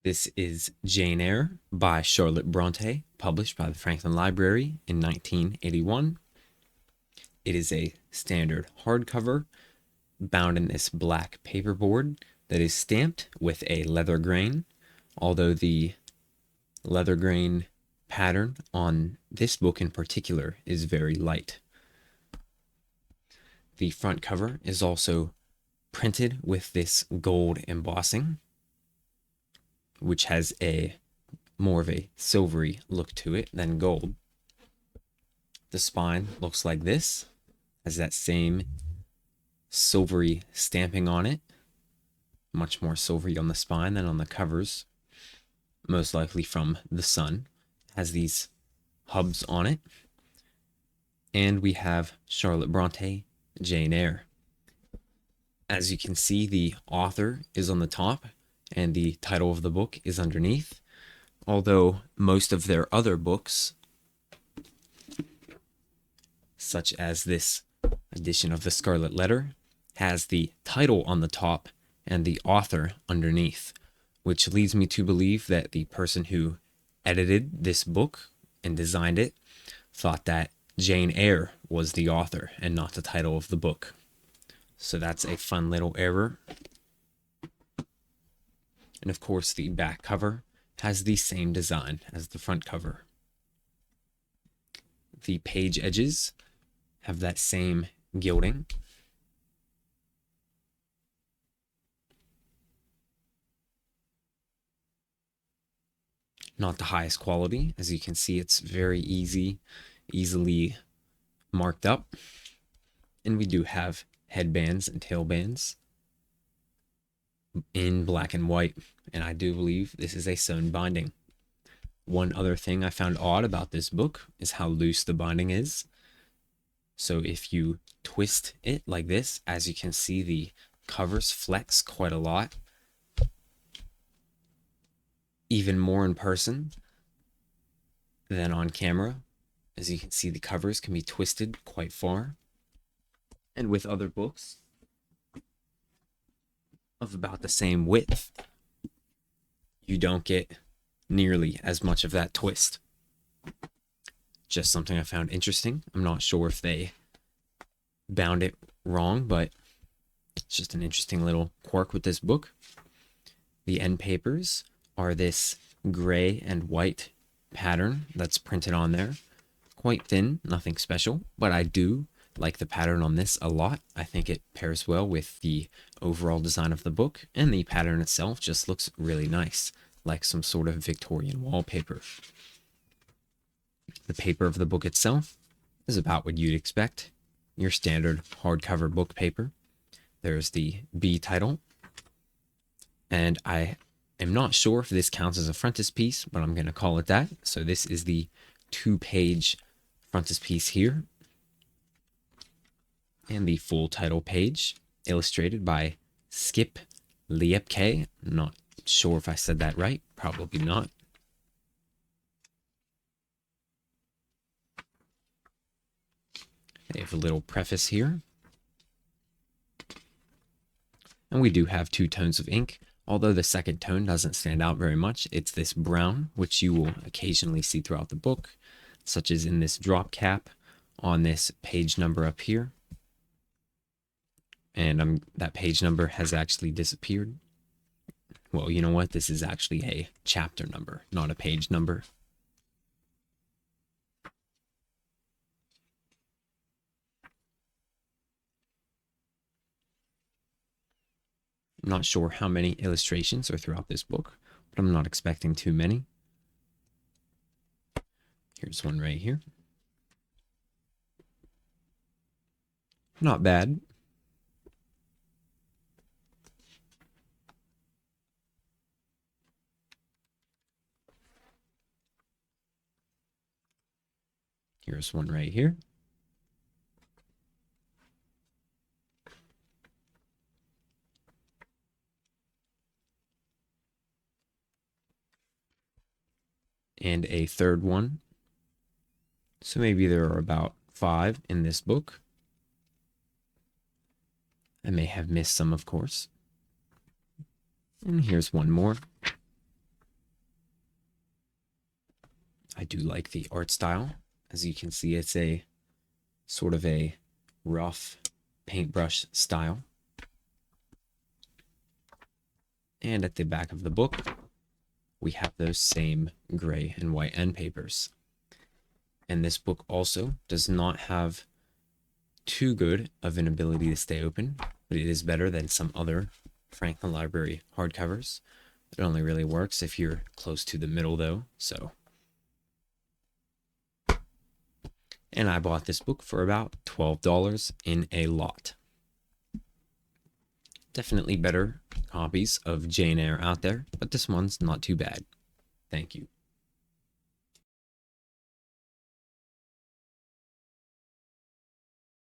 This is Jane Eyre by Charlotte Bronte, published by the Franklin Library in 1981. It is a standard hardcover bound in this black paperboard that is stamped with a leather grain, although the leather grain pattern on this book in particular is very light. The front cover is also printed with this gold embossing, which has a more of a silvery look to it than gold. The spine looks like this, has that same silvery stamping on it, much more silvery on the spine than on the covers, most likely from the sun. Has these hubs on it. And we have Charlotte Bronte, Jane Eyre. As you can see, the author is on the top and the title of the book is underneath, although most of their other books, such as this edition of The Scarlet Letter, has the title on the top and the author underneath, which leads me to believe that the person who edited this book and designed it thought that Jane Eyre was the author and not the title of the book. So that's a fun little error. And of course, the back cover has the same design as the front cover. The page edges have that same gilding. Not the highest quality. As you can see, it's very easily marked up. And we do have headbands and tailbands in black and white, and I do believe this is a sewn binding. One other thing I found odd about this book is how loose the binding is. So if you twist it like this, as you can see, the covers flex quite a lot, even more in person than on camera. As you can see, the covers can be twisted quite far. And with other books of about the same width, you don't get nearly as much of that twist. Just something I found interesting. I'm not sure if they bound it wrong, but it's just an interesting little quirk with this book. The end papers are this gray and white pattern that's printed on there. Quite thin, nothing special, but I do like the pattern on this a lot. I think it pairs well with the overall design of the book, and the pattern itself just looks really nice, like some sort of Victorian wallpaper. The paper of the book itself is about what you'd expect, your standard hardcover book paper. There's the B title, and I am not sure if this counts as a frontispiece, but I'm going to call it that. So this is the 2-page frontispiece here, and the full title page, illustrated by Skip Liepke. I'm not sure if I said that right, probably not. They have a little preface here. And we do have 2 tones of ink, although the second tone doesn't stand out very much. It's this brown, which you will occasionally see throughout the book, such as in this drop cap on this page number up here. And that page number has actually disappeared. Well, you know what? This is actually a chapter number, not a page number. I'm not sure how many illustrations are throughout this book, but I'm not expecting too many. Here's one right here. Not bad. Here's one right here. And a third one. So maybe there are about 5 in this book. I may have missed some, of course. And here's one more. I do like the art style. As you can see, it's a sort of a rough paintbrush style. And at the back of the book, we have those same gray and white end papers. And this book also does not have too good of an ability to stay open, but it is better than some other Franklin Library hardcovers. It only really works if you're close to the middle though, so. And I bought this book for about $12 in a lot. Definitely better copies of Jane Eyre out there, but this one's not too bad. Thank you.